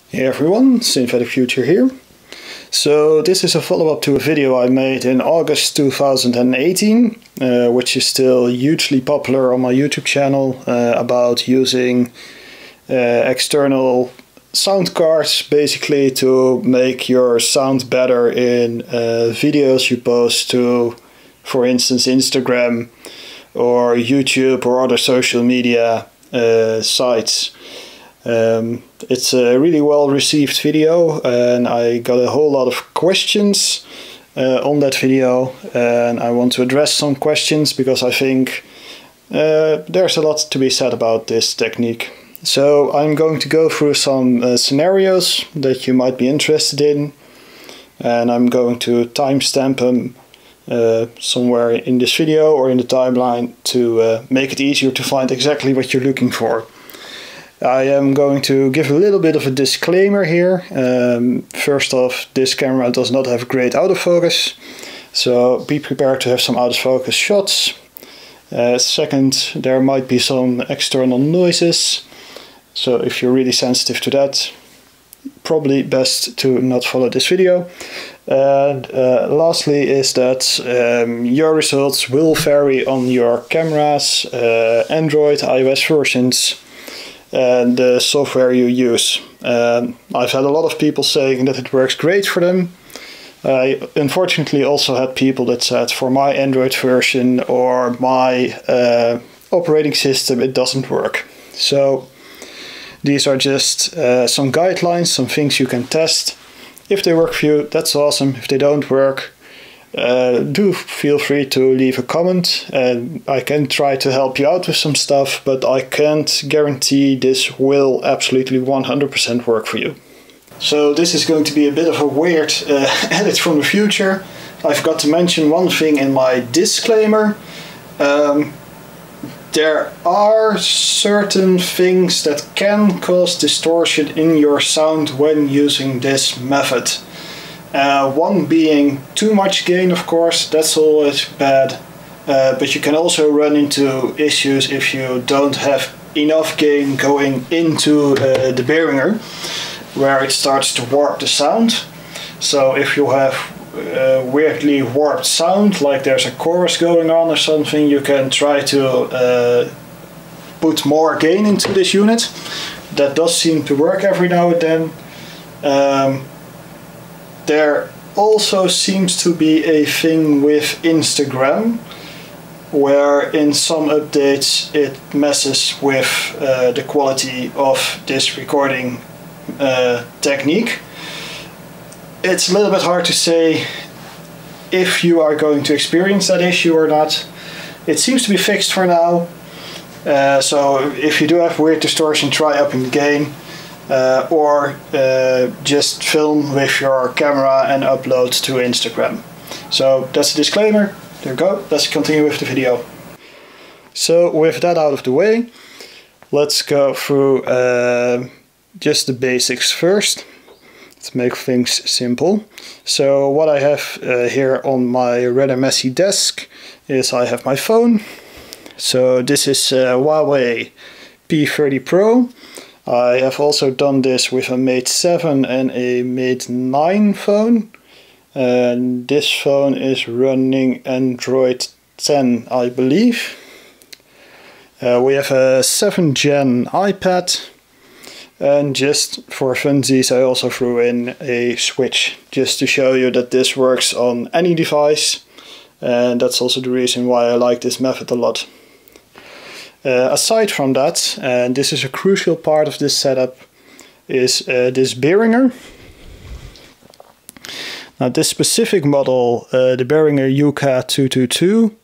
Hey everyone, Synthetic Future here. So this is a follow-up to a video I made in August 2018, which is still hugely popular on my YouTube channel, about using external sound cards basically to make your sound better in videos you post to, for instance, Instagram or YouTube or other social media sites. It's a really well received video, and I got a whole lot of questions on that video, and I want to address some questions because I think there's a lot to be said about this technique. So I'm going to go through some scenarios that you might be interested in, and I'm going to timestamp them somewhere in this video or in the timeline to make it easier to find exactly what you're looking for. I am going to give a little bit of a disclaimer here. First off, this camera does not have great autofocus, so be prepared to have some out of focus shots. Second, there might be some external noises, so if you're really sensitive to that, probably best to not follow this video. And lastly is that your results will vary on your cameras, Android, iOS versions, and the software you use. I've had a lot of people saying that it works great for them. I unfortunately also had people that said for my Android version or my operating system it doesn't work. So these are just some guidelines, some things you can test. If they work for you, that's awesome. If they don't work, do feel free to leave a comment, and I can try to help you out with some stuff, but I can't guarantee this will absolutely 100% work for you. So this is going to be a bit of a weird edit from the future. I forgot to mention one thing in my disclaimer. There are certain things that can cause distortion in your sound when using this method. One being too much gain, of course, that's always bad, but you can also run into issues if you don't have enough gain going into the Behringer, where it starts to warp the sound. So if you have weirdly warped sound, like there's a chorus going on or something, you can try to put more gain into this unit. That does seem to work every now and then. There also seems to be a thing with Instagram, where in some updates it messes with the quality of this recording technique. It's a little bit hard to say if you are going to experience that issue or not. It seems to be fixed for now, so if you do have weird distortion, try upping the gain. Or just film with your camera and upload to Instagram. So that's a disclaimer. There we go. Let's continue with the video. So with that out of the way, let's go through just the basics first. Let's make things simple. So what I have here on my rather messy desk is I have my phone. So this is Huawei P30 Pro. I have also done this with a Mate 7 and a Mate 9 phone. And this phone is running Android 10, I believe. We have a 7th gen iPad. And just for funsies, I also threw in a Switch, just to show you that this works on any device. And that's also the reason why I like this method a lot. Aside from that, and this is a crucial part of this setup, is this Behringer. Now this specific model, the Behringer UK222,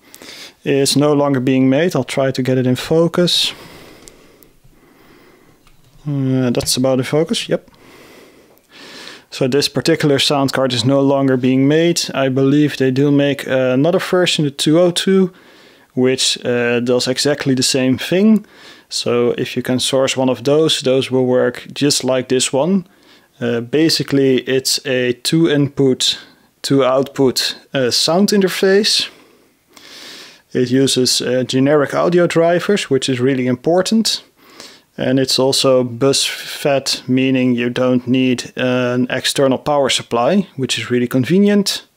is no longer being made. I'll try to get it in focus. That's about in focus, yep. So this particular sound card is no longer being made. I believe they do make another version, the 202, which does exactly the same thing. So if you can source one of those will work just like this one. Basically it's a 2 input, 2 output sound interface. It uses generic audio drivers, which is really important. And it's also bus fed, meaning you don't need an external power supply, which is really convenient.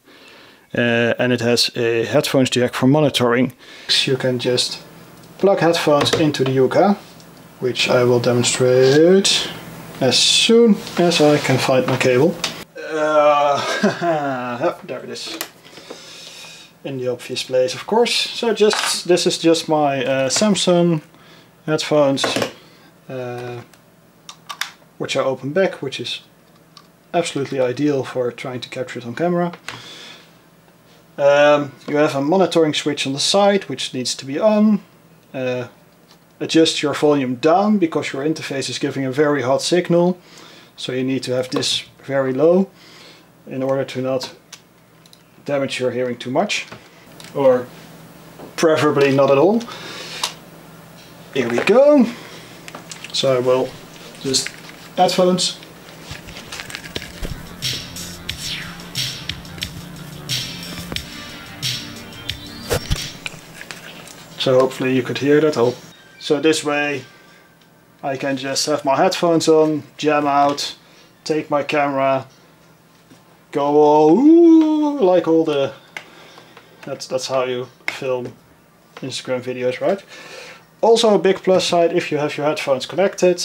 And it has a headphones jack for monitoring. You can just plug headphones into the Yuka, which I will demonstrate as soon as I can find my cable. There it is. In the obvious place, of course. So this is just my Samsung headphones, which are open back, which is absolutely ideal for trying to capture it on camera. You have a monitoring switch on the side, which needs to be on. Adjust your volume down because your interface is giving a very hot signal, so you need to have this very low in order to not damage your hearing too much, or preferably not at all. Here we go. So I will just headphones. So hopefully you could hear that. So this way I can just have my headphones on, jam out, take my camera, go all ooh, like all the... That's how you film Instagram videos, right? Also a big plus side, if you have your headphones connected,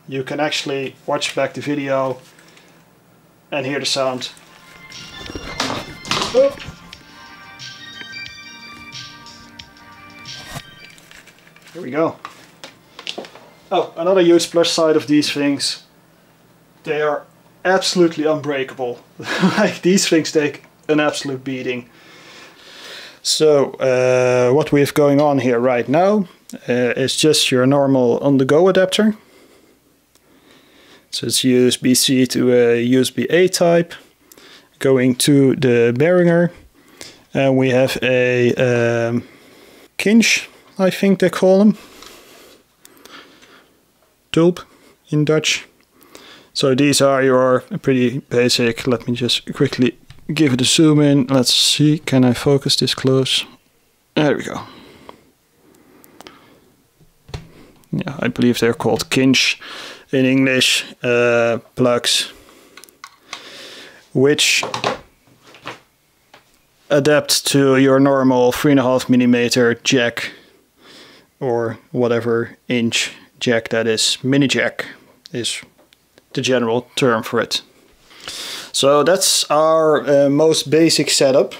you can actually watch back the video and hear the sound. Oh. Here we go. Oh, another huge plus side of these things, they are absolutely unbreakable. Like, these things take an absolute beating. So what we have going on here right now is just your normal on-the-go adapter. So it's USB-C to a USB-A type going to the Behringer, and we have a Kinch, I think they call them, tulp in Dutch. So these are your pretty basic. Let me just quickly give it a zoom in. Let's see, can I focus this close? There we go. Yeah, I believe they're called Kinch in English plugs, which adapt to your normal 3.5mm jack, or whatever inch jack that is. Mini jack is the general term for it. So that's our most basic setup,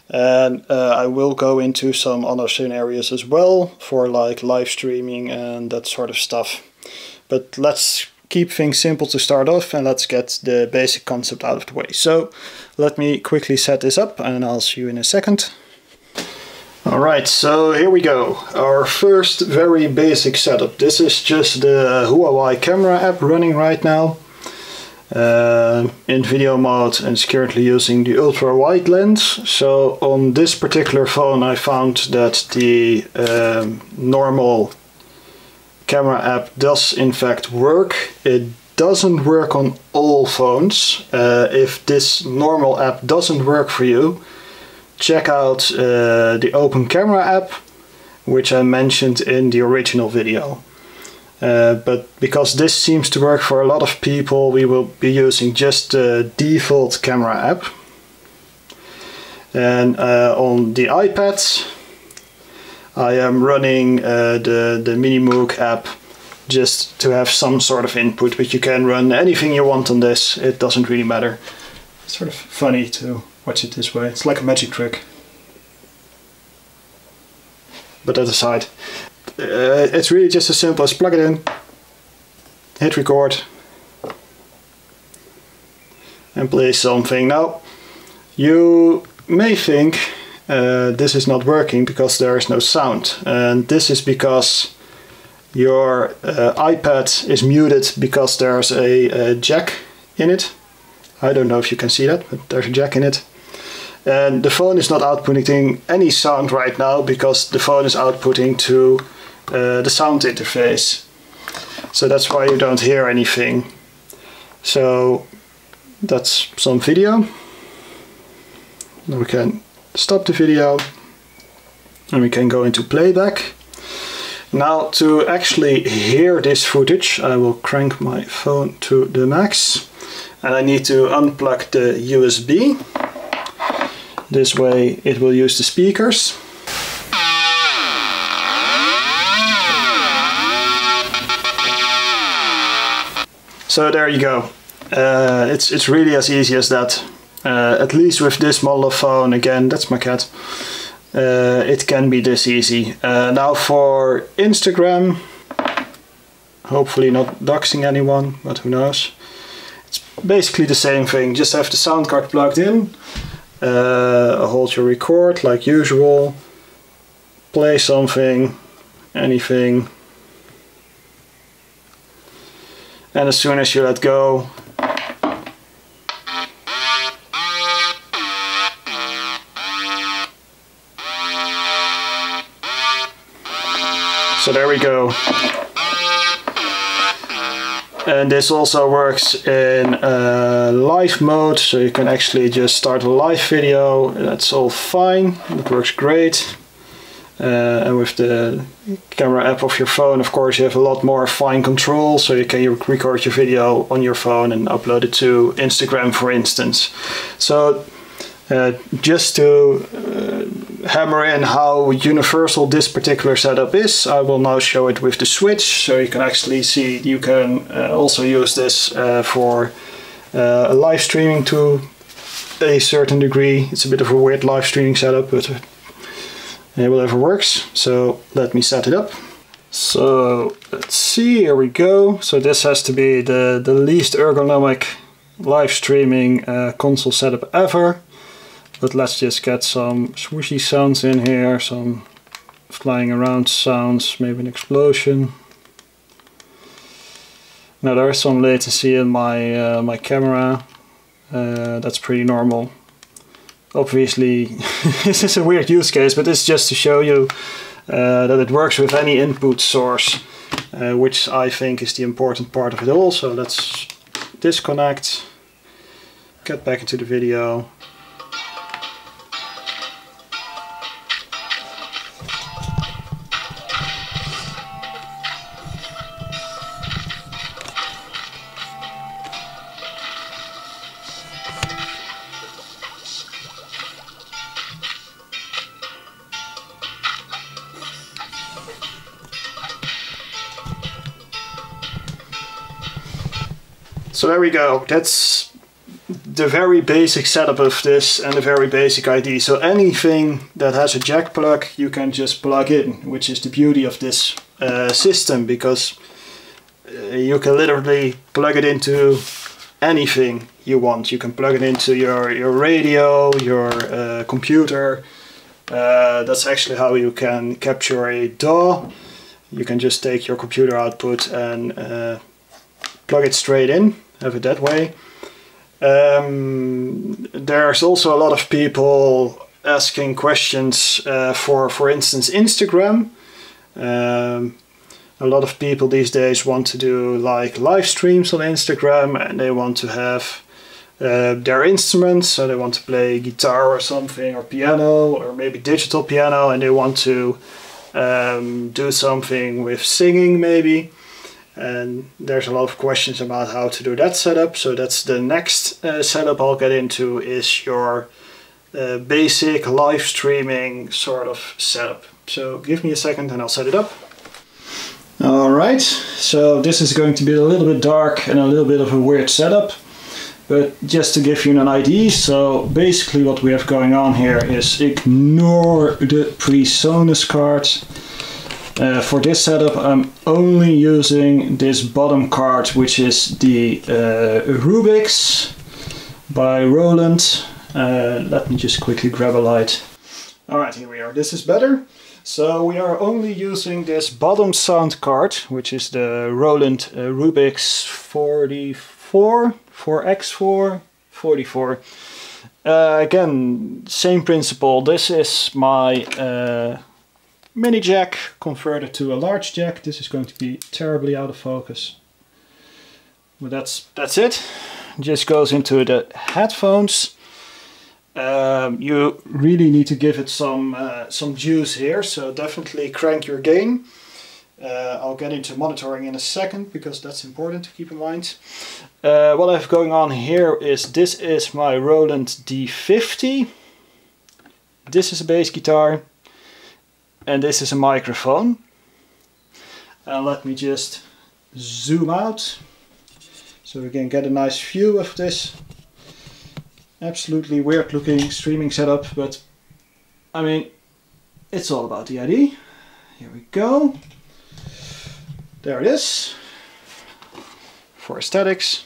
and I will go into some other scenarios as well for like live streaming and that sort of stuff. But let's keep things simple to start off, and let's get the basic concept out of the way. So let me quickly set this up and I'll see you in a second. Alright, so here we go. Our first very basic setup. This is just the Huawei camera app running right now in video mode, and it's currently using the ultra wide lens. So on this particular phone I found that the normal camera app does in fact work. It doesn't work on all phones. If this normal app doesn't work for you, check out the Open Camera app, which I mentioned in the original video. But because this seems to work for a lot of people, we will be using just the default camera app. And on the iPad, I am running the Minimoog app just to have some sort of input, but you can run anything you want on this, it doesn't really matter. It's sort of funny to watch it this way, it's like a magic trick. But that aside, it's really just as simple as plug it in, hit record, and play something. Now, you may think this is not working because there is no sound, and this is because your iPad is muted because there's a jack in it. I don't know if you can see that, but there's a jack in it. And the phone is not outputting any sound right now because the phone is outputting to the sound interface. So that's why you don't hear anything. So that's some video. Now we can stop the video and we can go into playback. Now to actually hear this footage, I will crank my phone to the max, and I need to unplug the USB. This way it will use the speakers. So there you go. It's really as easy as that. At least with this model of phone, again, that's my cat. It can be this easy. Now for Instagram, hopefully not doxing anyone, but who knows. It's basically the same thing, just have the sound card plugged in, hold your record like usual, play something, anything, and as soon as you let go, so there we go. And this also works in live mode, so you can actually just start a live video. That's all fine, it works great. And with the camera app of your phone, of course, you have a lot more fine control, so you can record your video on your phone and upload it to Instagram, for instance. So just to hammer in how universal this particular setup is, I will now show it with the switch, so you can actually see you can also use this for live streaming to a certain degree. It's a bit of a weird live streaming setup, but whatever works. So let me set it up. So let's see, here we go. So this has to be the least ergonomic live streaming console setup ever. But let's just get some swooshy sounds in here, some flying around sounds, maybe an explosion. Now there is some latency in my my camera. That's pretty normal. Obviously, this is a weird use case, but it's just to show you that it works with any input source, which I think is the important part of it all. So let's disconnect, get back into the video. So there we go, that's the very basic setup of this and the very basic ID. So anything that has a jack plug you can just plug in, which is the beauty of this system, because you can literally plug it into anything you want. You can plug it into your radio, your computer. That's actually how you can capture a DAW. You can just take your computer output and plug it straight in, have it that way. There's also a lot of people asking questions for instance, Instagram. A lot of people these days want to do like live streams on Instagram, and they want to have their instruments, so they want to play guitar or something, or piano, or maybe digital piano, and they want to do something with singing maybe. And there's a lot of questions about how to do that setup. So that's the next setup I'll get into, is your basic live streaming sort of setup. So give me a second and I'll set it up. Alright, so this is going to be a little bit dark and a little bit of a weird setup. But just to give you an idea, so basically what we have going on here is ignore the PreSonus card. For this setup I'm only using this bottom card, which is the Rubix by Roland. Let me just quickly grab a light. Alright, here we are. This is better. So we are only using this bottom sound card, which is the Roland Rubix 4X4 44. Again, same principle. This is my mini jack converted to a large jack. This is going to be terribly out of focus, but that's it. Just goes into the headphones. You really need to give it some juice here, so definitely crank your gain. I'll get into monitoring in a second because that's important to keep in mind. What I have going on here is this is my Roland D50. This is a bass guitar and this is a microphone. And let me just zoom out so we can get a nice view of this absolutely weird looking streaming setup, but I mean, it's all about the idea. Here we go. There it is. For aesthetics.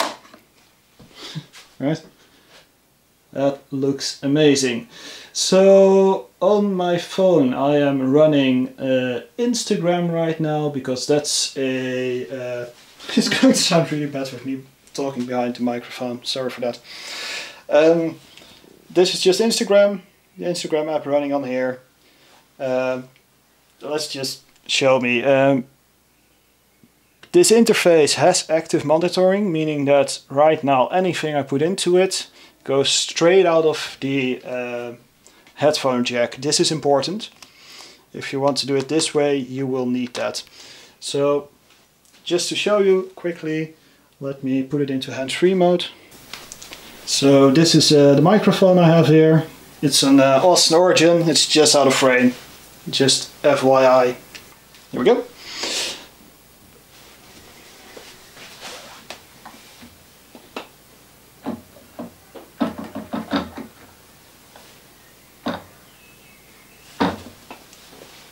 Right? That looks amazing. So on my phone I am running Instagram right now because that's a... it's going to sound really bad with me talking behind the microphone. Sorry for that. This is just Instagram. The Instagram app running on here. Let's just show me. This interface has active monitoring, meaning that right now anything I put into it goes straight out of the headphone jack. This is important. If you want to do it this way, you will need that. So just to show you quickly, let me put it into hands-free mode. So this is the microphone I have here. It's an Austin Origin, it's just out of frame. Just FYI. Here we go.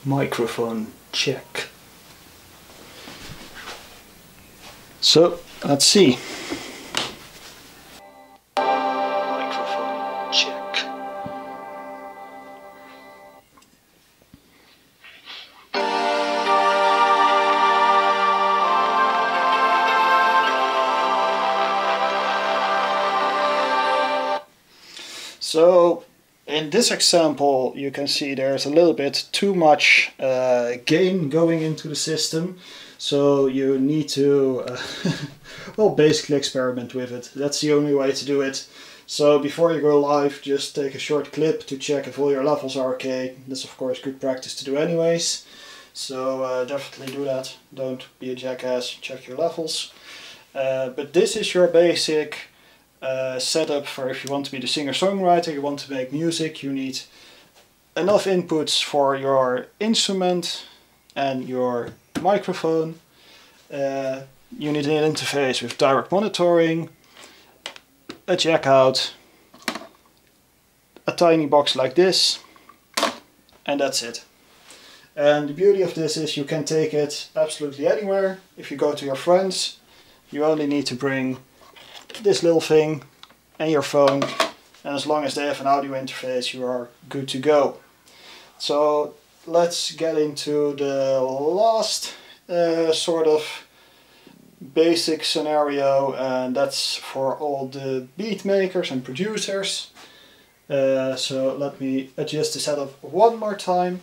Microphone check. So let's see. Microphone check. So in this example you can see there's a little bit too much gain going into the system, so you need to well, basically experiment with it. That's the only way to do it. So before you go live, just take a short clip to check if all your levels are okay. That's of course good practice to do anyways, so definitely do that. Don't be a jackass, check your levels. But this is your basic setup for if you want to be the singer-songwriter, you want to make music, you need enough inputs for your instrument and your microphone. You need an interface with direct monitoring, a jack out, a tiny box like this, and that's it. And the beauty of this is you can take it absolutely anywhere. If you go to your friends, you only need to bring this little thing and your phone, and as long as they have an audio interface you are good to go. So let's get into the last sort of basic scenario, and that's for all the beat makers and producers. So let me adjust the setup one more time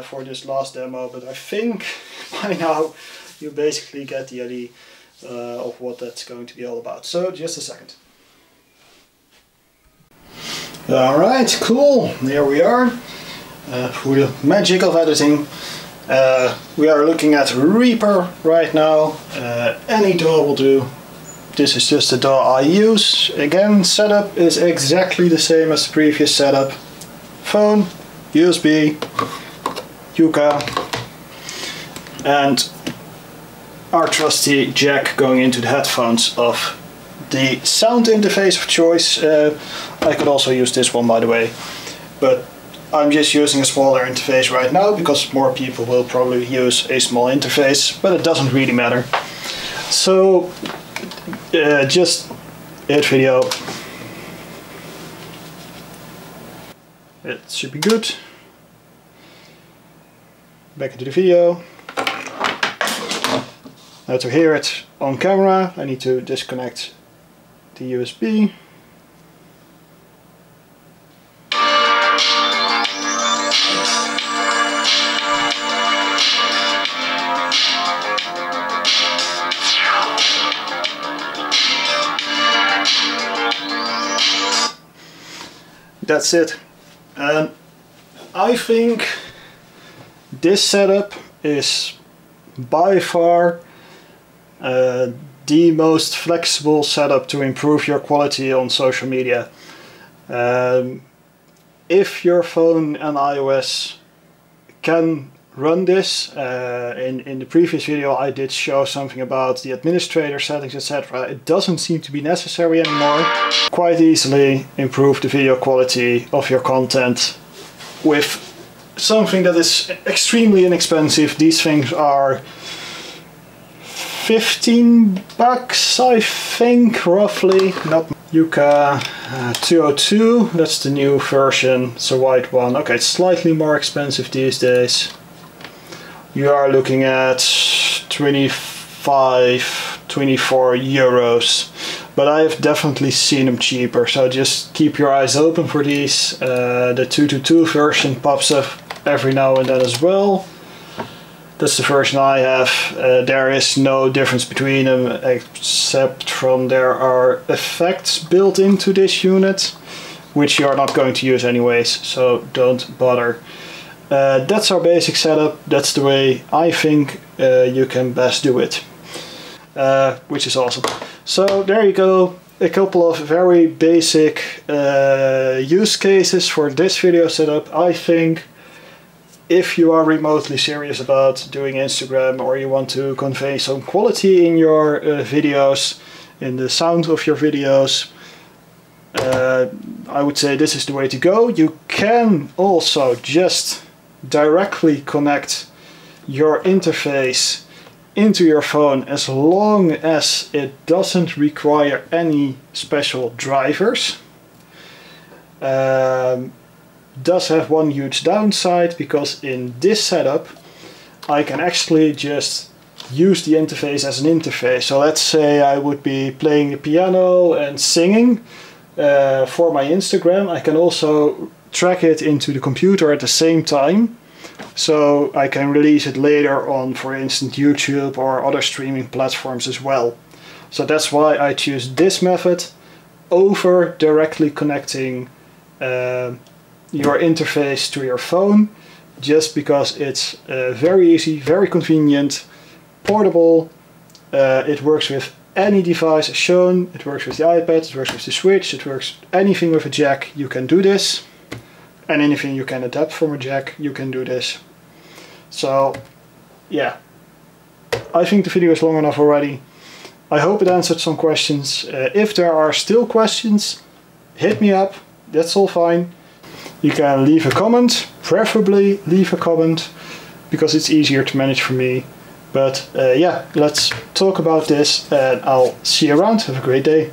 for this last demo, but I think by now you basically get the idea of what that's going to be all about. So just a second. Alright, cool, here we are. For the magic of editing, we are looking at Reaper right now. Any DAW will do. This is just the DAW I use. Again, setup is exactly the same as the previous setup. Phone, USB, Yuka, and our trusty jack going into the headphones of the sound interface of choice. I could also use this one, by the way, but I'm just using a smaller interface right now because more people will probably use a small interface, but it doesn't really matter. So just hit video. It should be good. Back into the video. Now to hear it on camera, I need to disconnect the USB. That's it. And I think this setup is by far the most flexible setup to improve your quality on social media. If your phone and iOS can run this, in the previous video I did show something about the administrator settings, etc. It doesn't seem to be necessary anymore. Quite easily improve the video quality of your content with something that is extremely inexpensive. These things are $15, I think, roughly. Not Yuka 202, that's the new version, it's a white one. Okay, it's slightly more expensive these days. You are looking at 25, 24 euros, but I've definitely seen them cheaper, so just keep your eyes open for these. The 222 version pops up every now and then as well. That's the version I have. There is no difference between them except from there are effects built into this unit, which you are not going to use anyways, so don't bother. That's our basic setup. That's the way I think you can best do it, which is awesome. So there you go, a couple of very basic use cases for this video setup. I think if you are remotely serious about doing Instagram, or you want to convey some quality in your videos, in the sound of your videos, I would say this is the way to go. You can also just directly connect your interface into your phone as long as it doesn't require any special drivers. Does have one huge downside, because in this setup I can actually just use the interface as an interface. So let's say I would be playing the piano and singing for my Instagram. I can also track it into the computer at the same time, so I can release it later on, for instance, YouTube or other streaming platforms as well. So that's why I choose this method over directly connecting your interface to your phone, just because it's very easy, very convenient, portable. It works with any device as shown. It works with the iPad, it works with the Switch, it works anything with a jack, you can do this. And anything you can adapt from a jack, you can do this. So yeah, I think the video is long enough already. I hope it answered some questions. If there are still questions, hit me up, that's all fine. You can leave a comment, preferably leave a comment, because it's easier to manage for me. But yeah, let's talk about this, and I'll see you around. Have a great day.